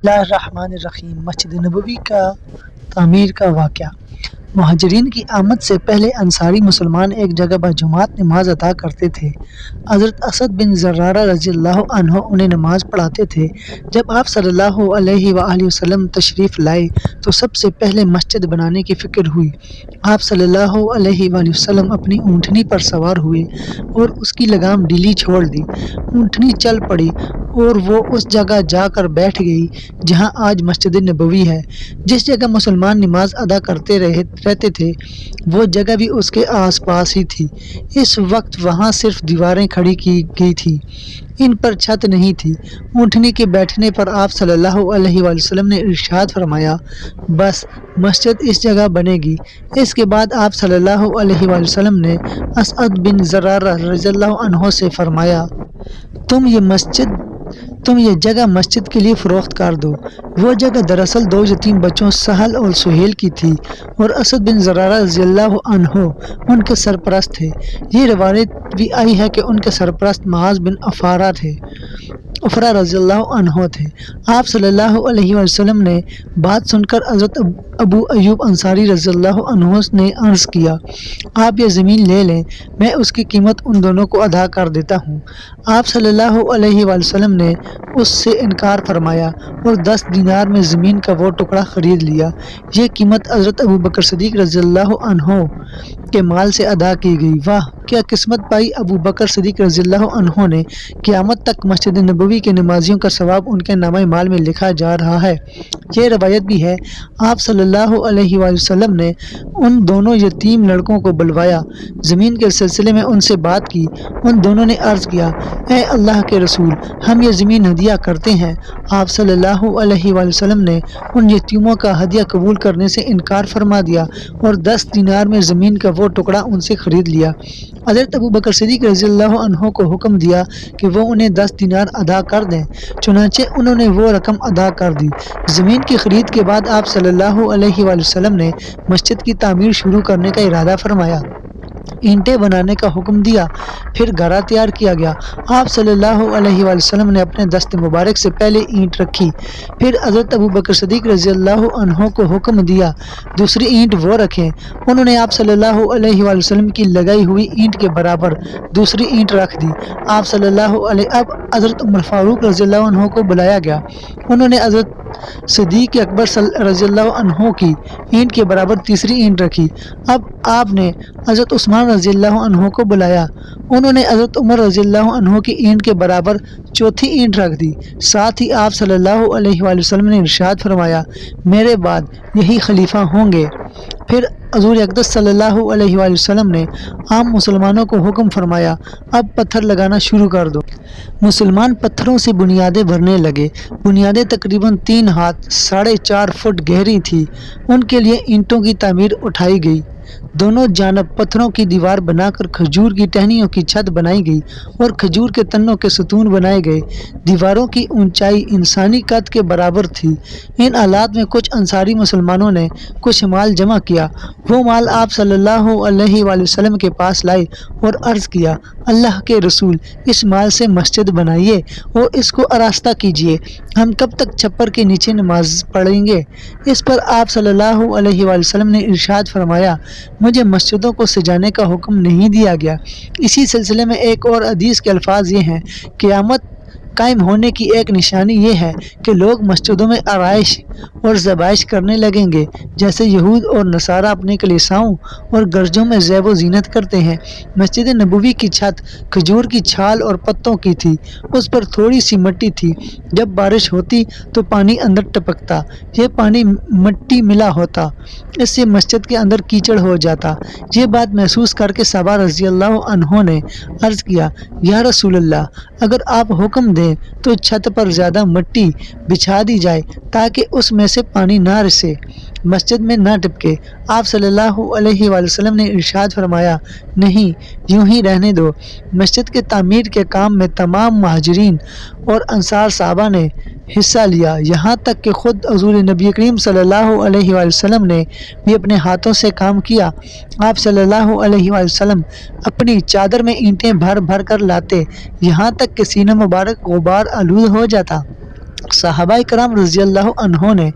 اللہ الرحمن الرحیم۔ مسجد نبوی کا تعمیر کا واقعہ۔ مہاجرین کی آمد سے پہلے انصاری مسلمان ایک جگہ بجماعت نماز ادا کرتے تھے۔ حضرت اسد بن زرارہ رضی اللہ عنہ انہیں نماز پڑھاتے تھے۔ جب آپ صلی اللہ علیہ وآلہ وسلم تشریف لائے تو سب سے پہلے مسجد بنانے کی فکر ہوئی۔ آپ صلی اللہ علیہ وآلہ وسلم اپنی اونٹنی پر سوار ہوئے اور اس کی لگام ڈھیلی چھوڑ دی۔ اونٹنی چل پڑی اور وہ اس جگہ جا کر بیٹھ گئی جہاں آج مسجد نبوی ہے۔ جس جگہ مسلمان نماز ادا کرتے رہتے تھے وہ جگہ بھی اس کے آس پاس ہی تھی۔ اس وقت وہاں صرف دیواریں کھڑی کی گئی تھیں، ان پر چھت نہیں تھی۔ اونٹنی کے بیٹھنے پر آپ صلی اللہ علیہ وآلہ وسلم نے ارشاد فرمایا، بس مسجد اس جگہ بنے گی۔ اس کے بعد آپ صلی اللہ علیہ وآلہ وسلم نے اسعد بن زرارہ رضی اللہ عنہ سے فرمایا، تم یہ جگہ مسجد کے لیے فروخت کر دو۔ وہ جگہ دراصل دو یتیم بچوں سہل اور سہیل کی تھی اور اسد بن زرارہ رضی اللہ عنہ ان کے سرپرست تھے۔ یہ روایت بھی آئی ہے کہ ان کے سرپرست معاذ بن عفرہ رضی اللہ عنہ تھے۔ آپ صلی اللہ علیہ وسلم نے بات سن کر حضرت ابو ایوب انصاری رضی اللہ عنہ نے عرض کیا، آپ یہ زمین لے لیں، میں اس کی قیمت ان دونوں کو ادا کر دیتا ہوں۔ آپ صلی اللہ علیہ وآلہ وسلم نے اس سے انکار فرمایا اور 10 دینار میں زمین کا وہ ٹکڑا خرید لیا۔ یہ قیمت حضرت ابوبکر صدیق رضی اللہ عنہ کے مال سے ادا کی گئی۔ واہ، کیا قسمت پائی ابوبکر صدیق رضی اللہ عنہ نے! قیامت تک مسجد نبوی کے نمازیوں کا ثواب ان کے نامہ مال میں لکھا جا رہا ہے۔ یہ روایت بھی ہے، آپ صلی اللہ علیہ وآلہ وسلم نے ان دونوں یتیم لڑکوں کو بلوایا، زمین کے سلسلے میں ان سے بات کی۔ ان دونوں نے عرض کیا، اے اللہ کے رسول، ہم یہ زمین ہدیہ کرتے ہیں۔ آپ صلی اللہ علیہ وآلہ وسلم نے ان یتیموں کا ہدیہ قبول کرنے سے انکار فرما دیا اور 10 دینار میں زمین کا وہ ٹکڑا ان سے خرید لیا۔ حضرت ابوبکر صدیق رضی اللہ عنہ کو حکم دیا کہ وہ انہیں 10 دینار ادا کر دیں، چنانچہ انہوں نے وہ رقم ادا کر دی۔ زمین کی خرید کے بعد آپ صلی اللہ علیہ وآلہ وسلم نے مسجد کی تعمیر شروع کرنے کا ارادہ فرمایا، اینٹیں بنانے کا حکم دیا، پھر گھرا تیار کیا گیا۔ آپ صلی اللہ علیہ وآلہ وسلم نے اپنے دست مبارک سے پہلے اینٹ رکھی، پھر حضرت ابوبکر صدیق رضی اللہ عنہ کو حکم دیا دوسری اینٹ وہ رکھیں۔ انہوں نے آپ صلی اللہ علیہ وآلہ وسلم کی لگائی ہوئی اینٹ کے برابر دوسری اینٹ رکھ دی۔ آپ صلی اللہ علیہ اب حضرت عمر فاروق رضی اللہ عنہ کو بلایا گیا۔ انہوں نے حضرت صدیق اکبر رضی اللہ عنہ کی اینٹ کے برابر تیسری اینٹ رکھی۔ اب آپ نے حضرت عثمان رضی اللہ عنہ کو بلایا۔ انہوں نے حضرت عمر رضی اللہ عنہ کی اینٹ کے برابر چوتھی اینٹ رکھ دی۔ ساتھ ہی آپ صلی اللہ علیہ وآلہ وسلم نے ارشاد فرمایا، میرے بعد یہی خلیفہ ہوں گے۔ پھر حضور اقدس صلی اللہ علیہ وآلہ وسلم نے عام مسلمانوں کو حکم فرمایا، اب پتھر لگانا شروع کر دو۔ مسلمان پتھروں سے بنیادیں بھرنے لگے۔ بنیادیں تقریباً 3 ہاتھ 4.5 فٹ گہری تھیں۔ ان کے لیے اینٹوں کی تعمیر اٹھائی گئی۔ دونوں جانب پتھروں کی دیوار بنا کر کھجور کی ٹہنیوں کی چھت بنائی گئی اور کھجور کے تنوں کے ستون بنائے گئے۔ دیواروں کی اونچائی انسانی قد کے برابر تھی۔ ان حالات میں کچھ انصاری مسلمانوں نے کچھ مال جمع کیا۔ وہ مال آپ صلی اللہ علیہ وآلہ وسلم کے پاس لائے اور عرض کیا، اللہ کے رسول، اس مال سے مسجد بنائیے اور اس کو آراستہ کیجیے، ہم کب تک چھپر کے نیچے نماز پڑھیں گے؟ اس پر آپ صلی اللہ علیہ وآلہ وسلم نے ارشاد فرمایا، مجھے مسجدوں کو سجانے کا حکم نہیں دیا گیا۔ اسی سلسلے میں ایک اور حدیث کے الفاظ یہ ہیں، قیامت قائم ہونے کی ایک نشانی یہ ہے کہ لوگ مسجدوں میں آرائش اور ذبائح کرنے لگیں گے، جیسے یہود اور نصارہ اپنے کلیساؤں اور گرجوں میں زیب و زینت کرتے ہیں۔ مسجد نبوی کی چھت کھجور کی چھال اور پتوں کی تھی، اس پر تھوڑی سی مٹی تھی۔ جب بارش ہوتی تو پانی اندر ٹپکتا، یہ پانی مٹی ملا ہوتا، اس سے مسجد کے اندر کیچڑ ہو جاتا۔ یہ بات محسوس کر کے صحابہ رضی اللہ عنہ نے عرض کیا، یا رسول اللہ، اگر آپ حکم دیں تو چھت پر زیادہ مٹی بچھا دی جائے تاکہ اس میں سے پانی نہ رسے، مسجد میں نہ ٹپکے۔ آپ صلی اللہ علیہ وآلہ وسلم نے ارشاد فرمایا، نہیں، یوں ہی رہنے دو۔ مسجد کے تعمیر کے کام میں تمام مہاجرین اور انصار صحابہ نے حصہ لیا، یہاں تک کہ خود حضور نبی کریم صلی اللہ علیہ وآلہ وسلم نے بھی اپنے ہاتھوں سے کام کیا۔ آپ صلی اللہ علیہ وآلہ وسلم اپنی چادر میں اینٹیں بھر بھر کر لاتے، یہاں تک کہ سینہ مبارک غبار آلود ہو جاتا۔ صحابہ کرام رضی اللہ عنہ نے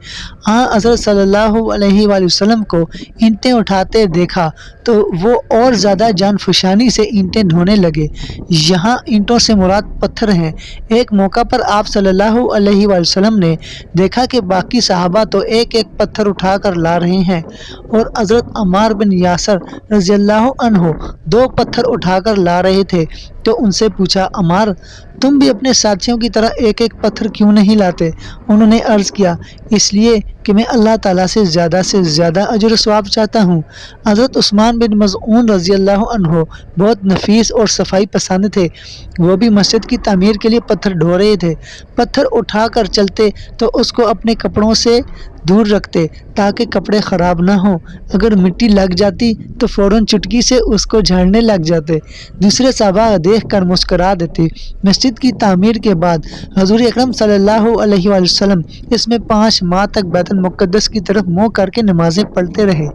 حضرت صلی اللہ علیہ وآلہ وسلم کو اینٹیں اٹھاتے دیکھا تو وہ اور زیادہ جان فشانی سے اینٹیں ڈھونے لگے۔ یہاں اینٹوں سے مراد پتھر ہیں۔ ایک موقع پر آپ صلی اللہ علیہ وآلہ وسلم نے دیکھا کہ باقی صحابہ تو ایک ایک پتھر اٹھا کر لا رہے ہیں اور حضرت عمار بن یاسر رضی اللہ عنہ 2 پتھر اٹھا کر لا رہے تھے، تو ان سے پوچھا، عمار تم بھی اپنے ساتھیوں کی طرح ایک ایک پتھر کیوں نہیں لاتے؟ انہوں نے عرض کیا، اس لیے کہ میں اللہ تعالیٰ سے زیادہ اجر و ثواب چاہتا ہوں۔ حضرت عثمان بن مظعون رضی اللہ عنہ بہت نفیس اور صفائی پسند تھے، وہ بھی مسجد کی تعمیر کے لیے پتھر ڈھو رہے تھے۔ پتھر اٹھا کر چلتے تو اس کو اپنے کپڑوں سے دور رکھتے تاکہ کپڑے خراب نہ ہوں، اگر مٹی لگ جاتی تو فوراً چٹکی سے اس کو جھاڑنے لگ جاتے، دوسرے صحابہ دیکھ کر مسکرا دیتے۔ مسجد کی تعمیر کے بعد حضور اکرم صلی اللہ علیہ وآلہ وسلم اس میں 5 ماہ تک بیت المقدس کی طرف منہ کر کے نمازیں پڑھتے رہے۔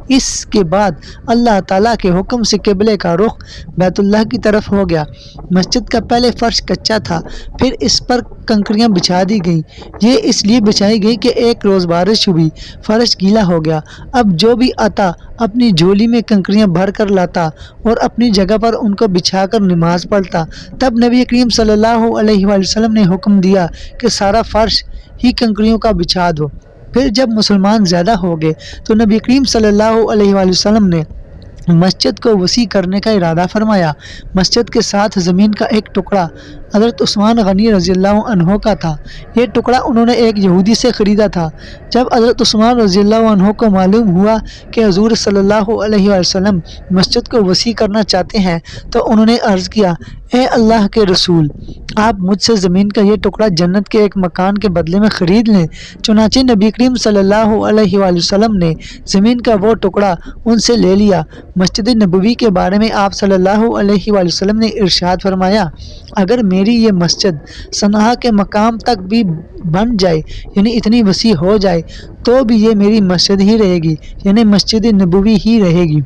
اس کے بعد اللہ تعالیٰ کے حکم سے قبلے کا رخ بیت اللہ کی طرف ہو گیا۔ مسجد کا پہلے فرش کچا تھا، پھر اس پر کنکریاں بچھا دی گئیں۔ یہ اس لیے بچھائی گئی کہ ایک روز بارش ہوئی، فرش گیلا ہو گیا۔ اب جو بھی آتا اپنی جھولی میں کنکریاں بھر کر لاتا اور اپنی جگہ پر ان کو بچھا کر نماز پڑھتا۔ تب نبی کریم صلی اللہ علیہ وآلہ وسلم نے حکم دیا کہ سارا فرش ہی کنکریوں کا بچھا دو۔ پھر جب مسلمان زیادہ ہو گئے تو نبی کریم صلی اللہ علیہ وآلہ وسلم نے مسجد کو وسیع کرنے کا ارادہ فرمایا۔ مسجد کے ساتھ زمین کا ایک ٹکڑا حضرت عثمان غنی رضی اللہ عنہ کا تھا۔ یہ ٹکڑا انہوں نے ایک یہودی سے خریدا تھا۔ جب حضرت عثمان رضی اللہ عنہ کو معلوم ہوا کہ حضور صلی اللہ علیہ وآلہ وسلم مسجد کو وسیع کرنا چاہتے ہیں تو انہوں نے عرض کیا، اے اللہ کے رسول، آپ مجھ سے زمین کا یہ ٹکڑا جنت کے ایک مکان کے بدلے میں خرید لیں۔ چنانچہ نبی کریم صلی اللہ علیہ وآلہ وسلم نے زمین کا وہ ٹکڑا ان سے لے لیا۔ مسجد نبوی کے بارے میں آپ صلی اللہ علیہ وآلہ وسلم نے ارشاد فرمایا، اگر میری یہ مسجد صنعاء کے مقام تک بھی بن جائے، یعنی اتنی وسیع ہو جائے، تو بھی یہ میری مسجد ہی رہے گی، یعنی مسجد نبوی ہی رہے گی۔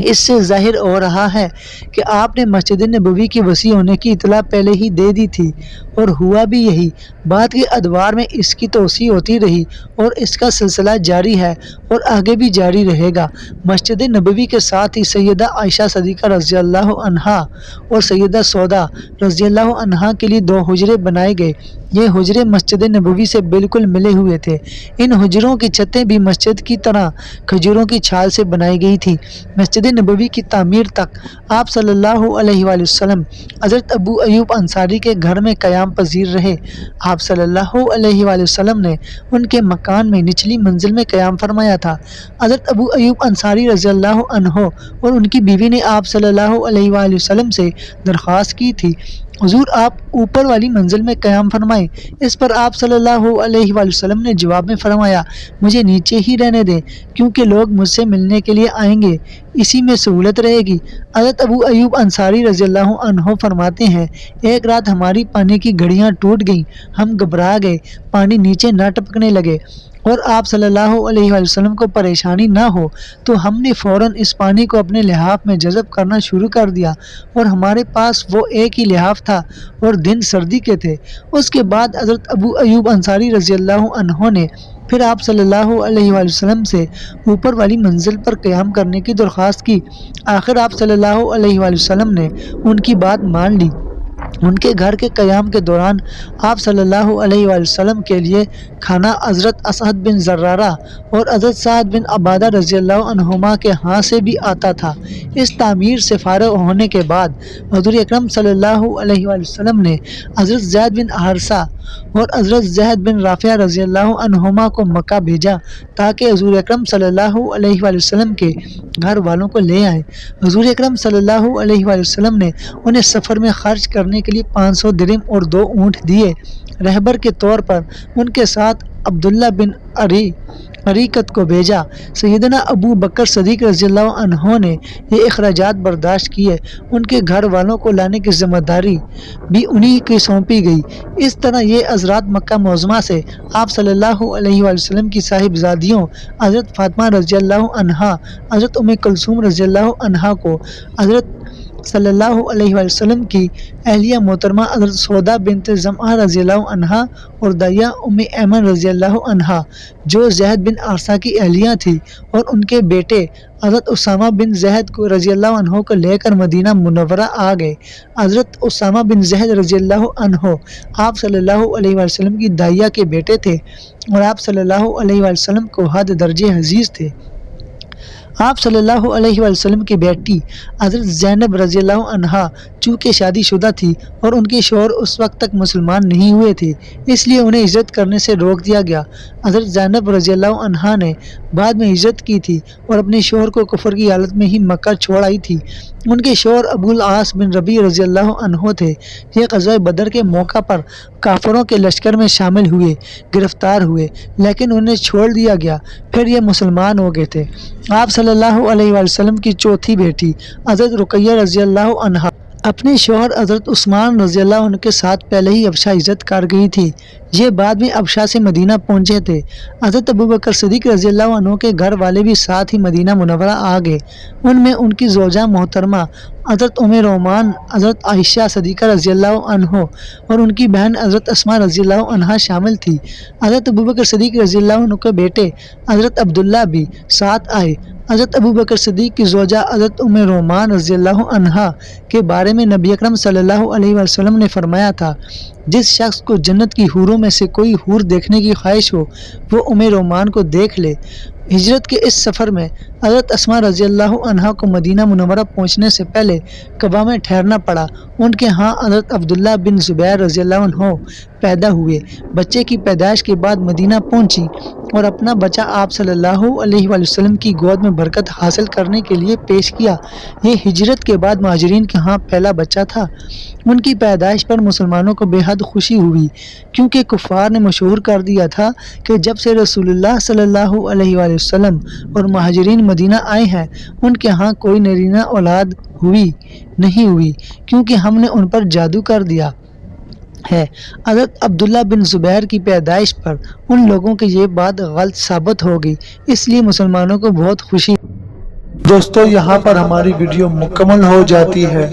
اس سے ظاہر ہو رہا ہے کہ آپ نے مسجد نبوی کی وسیع ہونے کی اطلاع پہلے ہی دے دی تھی، اور ہوا بھی یہی۔ بعد کے ادوار میں اس کی توسیع ہوتی رہی اور اس کا سلسلہ جاری ہے اور آگے بھی جاری رہے گا۔ مسجد نبوی کے ساتھ ہی سیدہ عائشہ صدیقہ رضی اللہ عنہا اور سیدہ سودا رضی اللہ عنہا کے لیے 2 حجرے بنائے گئے۔ یہ حجرے مسجد نبوی سے بالکل ملے ہوئے تھے۔ ان حجروں کی چھتیں بھی مسجد کی طرح کھجوروں کی چھال سے بنائی گئی تھی۔ مسجد نبوی کی تعمیر تک آپ صلی اللہ علیہ وآلہ وسلم حضرت ابو ایوب انصاری کے گھر میں قیام پذیر رہے۔ آپ صلی اللہ علیہ وآلہ وسلم نے ان کے مکان میں نچلی منزل میں قیام فرمایا تھا۔ حضرت ابو ایوب انصاری رضی اللہ عنہ اور ان کی بیوی نے آپ صلی اللہ علیہ وآلہ وسلم سے درخواست کی تھی، حضور آپ اوپر والی منزل میں قیام فرمائیں۔ اس پر آپ صلی اللہ علیہ وآلہ وسلم نے جواب میں فرمایا، مجھے نیچے ہی رہنے دیں، کیونکہ لوگ مجھ سے ملنے کے لیے آئیں گے، اسی میں سہولت رہے گی۔ حضرت ابو ایوب انصاری رضی اللہ عنہ فرماتے ہیں، ایک رات ہماری پانی کی گھڑیاں ٹوٹ گئیں، ہم گھبرا گئے، پانی نیچے نہ ٹپکنے لگے اور آپ صلی اللہ علیہ وآلہ وسلم کو پریشانی نہ ہو تو ہم نے فوراً اس پانی کو اپنے لحاف میں جذب کرنا شروع کر دیا، اور ہمارے پاس وہ ایک ہی لحاف تھا اور دن سردی کے تھے۔ اس کے بعد حضرت ابو ایوب انصاری رضی اللہ عنہ نے پھر آپ صلی اللہ علیہ وآلہ وسلم سے اوپر والی منزل پر قیام کرنے کی درخواست کی۔ آخر آپ صلی اللہ علیہ وآلہ وسلم نے ان کی بات مان لی۔ ان کے گھر کے قیام کے دوران آپ صلی اللہ علیہ وآلہ وسلم کے لیے کھانا حضرت اسعد بن زرارہ اور حضرت سعد بن عبادہ رضی اللہ عنہما کے ہاں سے بھی آتا تھا۔ اس تعمیر سے فارغ ہونے کے بعد حضور اکرم صلی اللہ علیہ وآلہ وسلم نے حضرت زید بن حارثہ اور حضرت زید بن رافع رضی اللہ عنہما کو مکہ بھیجا تاکہ حضور اکرم صلی اللہ علیہ وآلہ وسلم کے گھر والوں کو لے آئیں۔ حضور اکرم صلی اللہ علیہ وآلہ وسلم نے انہیں سفر میں خرچ کرنے کے لیے 500 درہم اور 2 اونٹ دیے۔ رہبر کے طور پر ان کے ساتھ عبداللہ بن عریقت کو بھیجا۔ سیدنا ابو بکر صدیق رضی اللہ عنہ نے یہ اخراجات برداشت کیے۔ ان کے گھر والوں کو لانے کی ذمہ داری بھی انہی کی سونپی گئی۔ اس طرح یہ حضرات مکہ معظمہ سے آپ صلی اللہ علیہ وآلہ وسلم کی صاحبزادیوں حضرت فاطمہ رضی اللہ عنہا، حضرت ام کلثوم رضی اللہ عنہا کو حضرت صلی اللہ علیہ وآلہ وسلم کی اہلیہ محترمہ حضرت سودا بنت زمعہ رضی اللہ عنہا اور دائیہ ام ایمن رضی اللہ عنہا جو زید بن حارثہ کی اہلیہ تھی، اور ان کے بیٹے حضرت اسامہ بن زید کو رضی اللہ عنہ کو لے کر مدینہ منورہ آ گئے۔ حضرت اسامہ بن زید رضی اللہ عنہ آپ صلی اللہ علیہ وآلہ وسلم کی دائیہ کے بیٹے تھے اور آپ صلی اللہ علیہ وآلہ وسلم کو حد درجے عزیز تھے۔ آپ صلی اللہ علیہ وآلہ وسلم کی بیٹی حضرت زینب رضی اللہ عنہا چونکہ شادی شدہ تھی اور ان کے شوہر اس وقت تک مسلمان نہیں ہوئے تھے، اس لیے انہیں ہجرت کرنے سے روک دیا گیا۔ حضرت زینب رضی اللہ عنہا نے بعد میں ہجرت کی تھی اور اپنے شوہر کو کفر کی حالت میں ہی مکہ چھوڑ آئی تھی۔ ان کے شوہر ابو العاص بن ربیع رضی اللہ عنہ تھے۔ یہ غزوہ بدر کے موقع پر کافروں کے لشکر میں شامل ہوئے، گرفتار ہوئے، لیکن انہیں چھوڑ دیا گیا، پھر یہ مسلمان ہو گئے تھے۔ آپ صلی اللہ علیہ وآلہ وسلم کی چوتھی بیٹی حضرت رقیہ رضی اللہ عنہا اپنے شوہر حضرت عثمان رضی اللہ عنہ کے ساتھ پہلے ہی حبشہ ہجرت کر گئی تھی۔ یہ بعد میں حبشہ سے مدینہ پہنچے تھے۔ حضرت ابوبکر صدیق رضی اللہ عنہ کے گھر والے بھی ساتھ ہی مدینہ منورہ آ گئے۔ ان میں ان کی زوجہ محترمہ حضرت ام رومان، حضرت عائشہ صدیقہ رضی اللہ عنہ اور ان کی بہن حضرت اسماء رضی اللہ عنہا شامل تھی۔ حضرت ابوبکر صدیق رضی اللہ عنہ کے بیٹے حضرت عبداللہ بھی ساتھ آئے۔ حضرت ابوبکر صدیق کی زوجہ حضرت ام رومان رضی اللہ عنہا کے بارے میں نبی اکرم صلی اللہ علیہ وآلہ وسلم نے فرمایا تھا، جس شخص کو جنت کی حوروں میں سے کوئی حور دیکھنے کی خواہش ہو وہ ام رومان کو دیکھ لے۔ ہجرت کے اس سفر میں حضرت اسماء رضی اللہ عنہا کو مدینہ منورہ پہنچنے سے پہلے قباء میں ٹھہرنا پڑا۔ ان کے ہاں حضرت عبداللہ بن زبیر رضی اللہ عنہ پیدا ہوئے۔ بچے کی پیدائش کے بعد مدینہ پہنچی اور اپنا بچہ آپ صلی اللہ علیہ وآلہ وسلم کی گود میں برکت حاصل کرنے کے لیے پیش کیا۔ یہ ہجرت کے بعد مہاجرین کے ہاں پہلا بچہ تھا۔ ان کی پیدائش پر مسلمانوں کو بے حد خوشی ہوئی، کیونکہ کفار نے مشہور کر دیا تھا کہ جب سے رسول اللہ صلی اللہ علیہ وآلہ وسلم اور مہاجرین مدینہ آئے ہیں ان کے ہاں کوئی نرینہ اولاد نہیں ہوئی، کیونکہ ہم نے ان پر جادو کر دیا ہے۔ حضرت عبداللہ بن زبیر کی پیدائش پر ان لوگوں کی یہ بات غلط ثابت ہو گئی، اس لیے مسلمانوں کو بہت خوشی۔ دوستو یہاں پر ہماری ویڈیو مکمل ہو جاتی ہے۔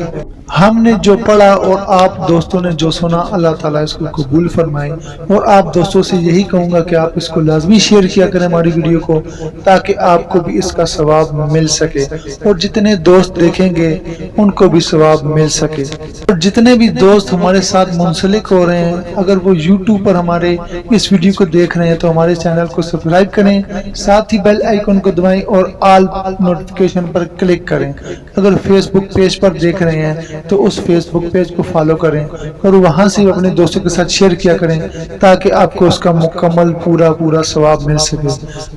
ہم نے جو پڑھا اور آپ دوستوں نے جو سنا، اللہ تعالیٰ اس کو قبول فرمائے، اور آپ دوستوں سے یہی کہوں گا کہ آپ اس کو لازمی شیئر کیا کریں ہماری ویڈیو کو، تاکہ آپ کو بھی اس کا ثواب مل سکے اور جتنے دوست دیکھیں گے ان کو بھی ثواب مل سکے۔ اور جتنے بھی دوست ہمارے ساتھ منسلک ہو رہے ہیں، اگر وہ یوٹیوب پر ہمارے اس ویڈیو کو دیکھ رہے ہیں تو ہمارے چینل کو سبسکرائب کریں، ساتھ ہی بیل آئیکن کو دبائیں اور آل نوٹیفیکیشن پر کلک کریں۔ اگر فیس بک پیج پر دیکھ رہے ہیں تو اس فیس بک پیج کو فالو کریں اور وہاں سے اپنے دوستوں کے ساتھ شیئر کیا کریں، تاکہ آپ کو اس کا مکمل پورا ثواب مل سکے۔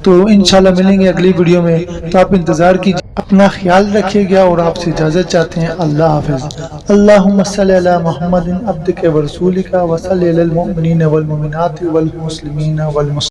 تو انشاءاللہ ملیں گے اگلی ویڈیو میں، تو آپ انتظار کیجیے۔ اپنا خیال رکھیے گا اور آپ سے اجازت چاہتے ہیں۔ اللہ حافظ۔ اللہم صلی علی محمد عبدک ورسولک وصلی علی المؤمنین والمؤمنات والمسلمین والمسلمات۔